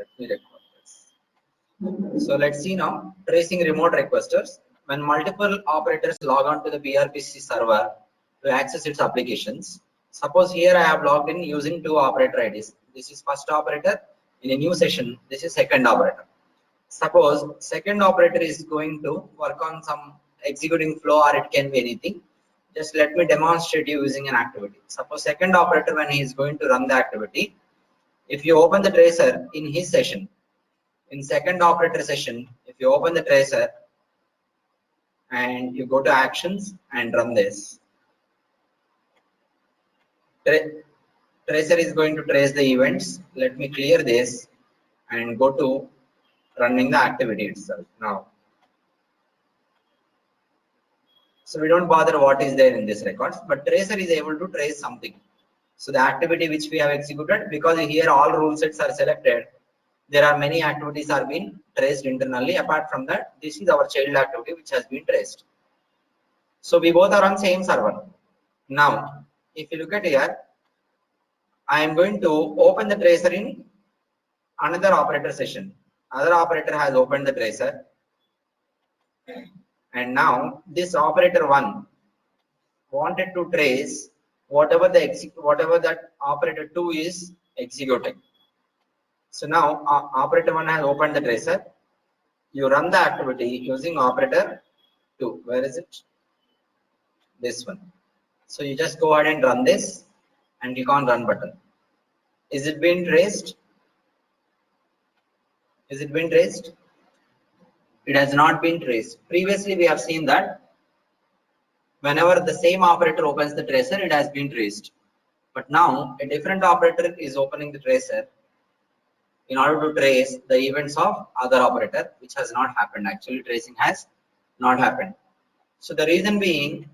Let me record this. So let's see now, tracing remote requesters. When multiple operators log on to the PRPC server to access its applications, suppose here I have logged in using two operator IDs. This is first operator. In a new session, this is second operator. Suppose second operator is going to work on some executing flow, or it can be anything. Just let me demonstrate you using an activity. Suppose second operator, when he is going to run the activity, if you open the tracer in his session, in second operator session, if you open the tracer and you go to actions and run this, tracer is going to trace the events. Let me clear this and go to running the activity itself now. So we don't bother what is there in this records, but tracer is able to trace something. So the activity which we have executed, because here all rule sets are selected, there are many activities are being traced internally. Apart from that, this is our child activity which has been traced. So we both are on same server. Now, if you look at here, I am going to open the tracer in another operator session. Other operator has opened the tracer, and now this operator 1 wanted to trace whatever that operator 2 is executing. So now operator 1 has opened the tracer. You run the activity using operator 2. Where is it? This one. So you just go ahead and run this and click on run button. Is it being traced? Is it being traced? It has not been traced. Previously we have seen that whenever the same operator opens the tracer, it has been traced. But now a different operator is opening the tracer in order to trace the events of other operator, which has not happened. Actually, tracing has not happened. So the reason being,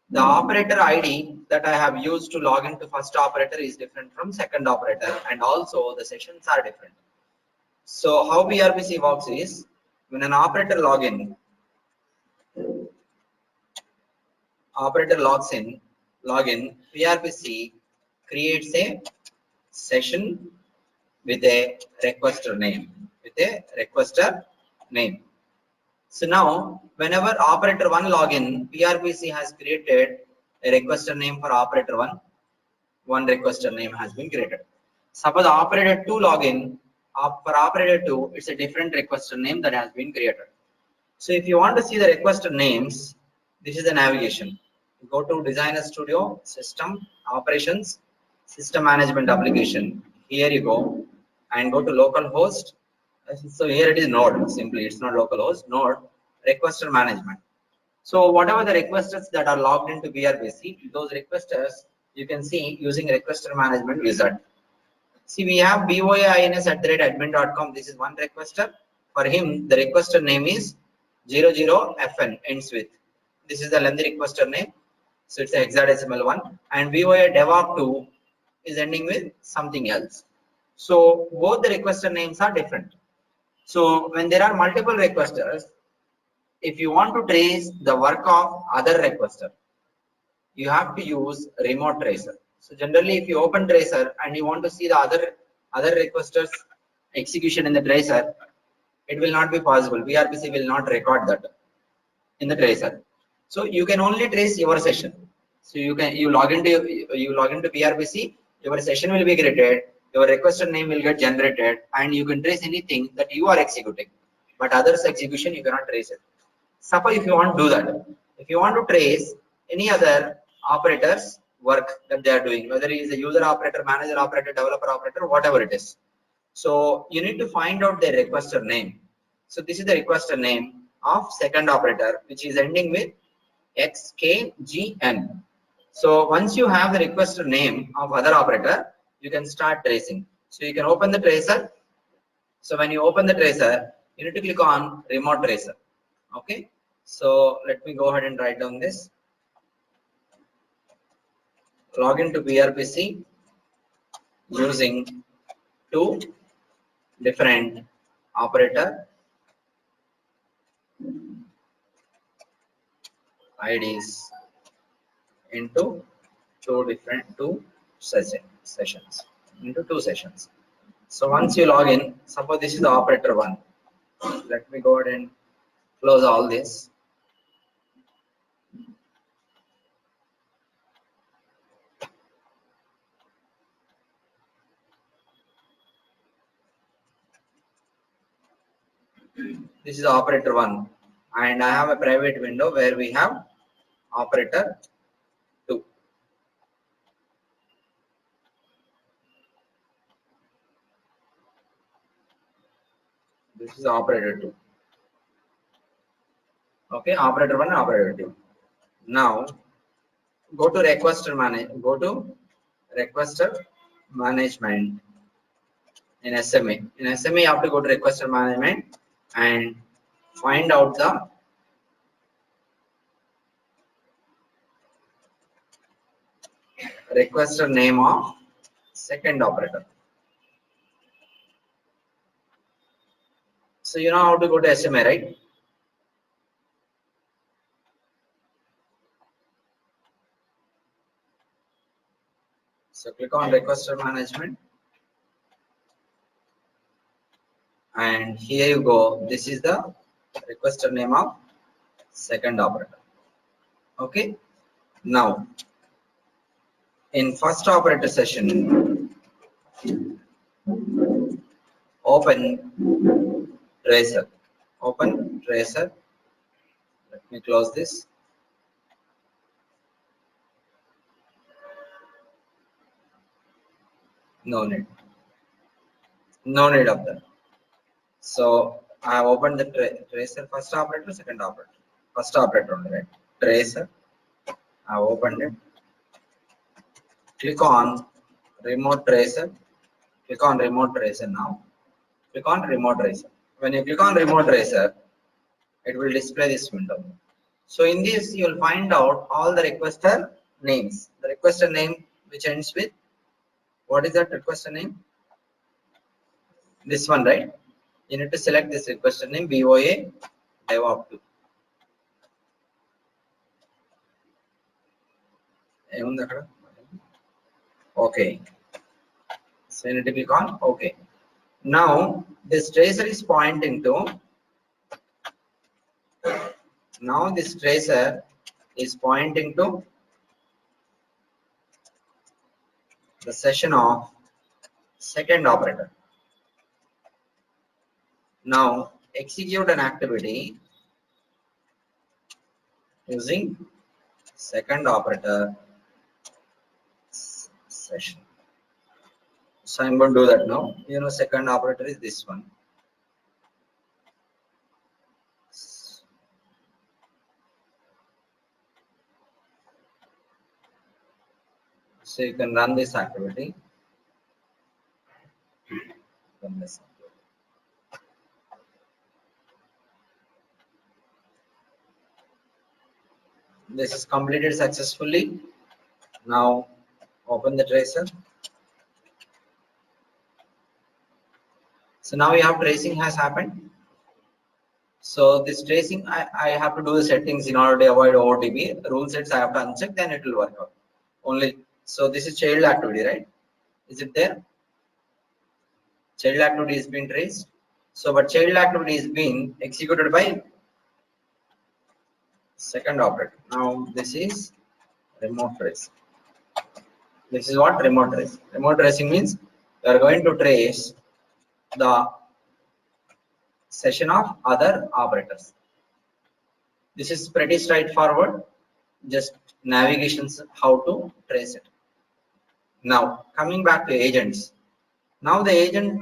the operator ID that I have used to log into first operator is different from second operator, and also the sessions are different. So how PRPC works is, when an operator logs in, PRPC creates a session with a requester name. So now, whenever operator 1 login, PRPC has created a requester name for operator 1. One requester name has been created. Suppose operator 2 login, for operator 2, it's a different requester name that has been created. So if you want to see the requester names, this is the navigation. Go to Designer Studio, System, Operations, System Management Application. Here you go and go to localhost. So here it is node, simply it's not localhost, node, requester management. So whatever the requesters that are logged into PRPC, those requesters you can see using requester management wizard. See, we have boins@admin.com. This is one requester. For him, the requester name is 00FN ends with. This is the lengthy requester name. So it's a hexadecimal one. And VOA DevOps2 is ending with something else. So both the requester names are different. So when there are multiple requesters, if you want to trace the work of other requester, you have to use remote tracer. So generally, if you open tracer and you want to see the other requesters execution in the tracer, it will not be possible. PRPC will not record that in the tracer. So you can only trace your session. So you log into PRPC, your session will be created, your requester name will get generated, and you can trace anything that you are executing. But others execution you cannot trace it. Suppose if you want to do that, if you want to trace any other operators work that they are doing, whether it is a user operator, manager operator, developer operator, whatever it is. So you need to find out the requester name. So this is the requester name of second operator, which is ending with XKGN. So once you have the requester name of other operator, you can start tracing. So you can open the tracer. So when you open the tracer, you need to click on remote tracer. Okay. So let me go ahead and write down this. Log into PRPC using two different operator IDs into two sessions. So once you log in, suppose this is the operator 1. Let me go ahead and close all this. This is operator 1, and I have a private window where we have operator 2. This is operator 2. Okay, operator 1 and operator 2. Now go to requester management in SMA. In SMA, you have to go to requester management and find out the requester name of second operator. So you know how to go to SMA, right? So click on requester management, and here you go. This is the requester name of second operator. Okay. Now in first operator session, open tracer. Open tracer. Let me close this. No need. No need of that. So I have opened the tracer, first operator, second operator. First operator only, right? Tracer. I have opened it. Click on remote tracer. Click on remote tracer now. Click on remote tracer. When you click on remote tracer, it will display this window. So in this, you will find out all the requester names. The requester name which ends with, what is that requester name? This one, right? You need to select this requester name, BOA DevOps2. Okay. So you need to click on OK. Now this tracer is pointing to, the session of second operator. Now execute an activity using second operator session. So I'm going to do that now. You know, second operator is this one. So you can run this activity. This is completed successfully. Now open the tracer. So now we have tracing has happened. So this tracing, I have to do the settings in order to avoid OTP. Rule sets I have to uncheck, then it will work out. Only, so this is child activity, right? Is it there? Child activity is being traced. So but child activity is being executed by second operator. Now this is remote tracing. This is what remote tracing. Remote tracing means you are going to trace the session of other operators. This is pretty straightforward. Just navigations how to trace it. Now coming back to agents. Now the agent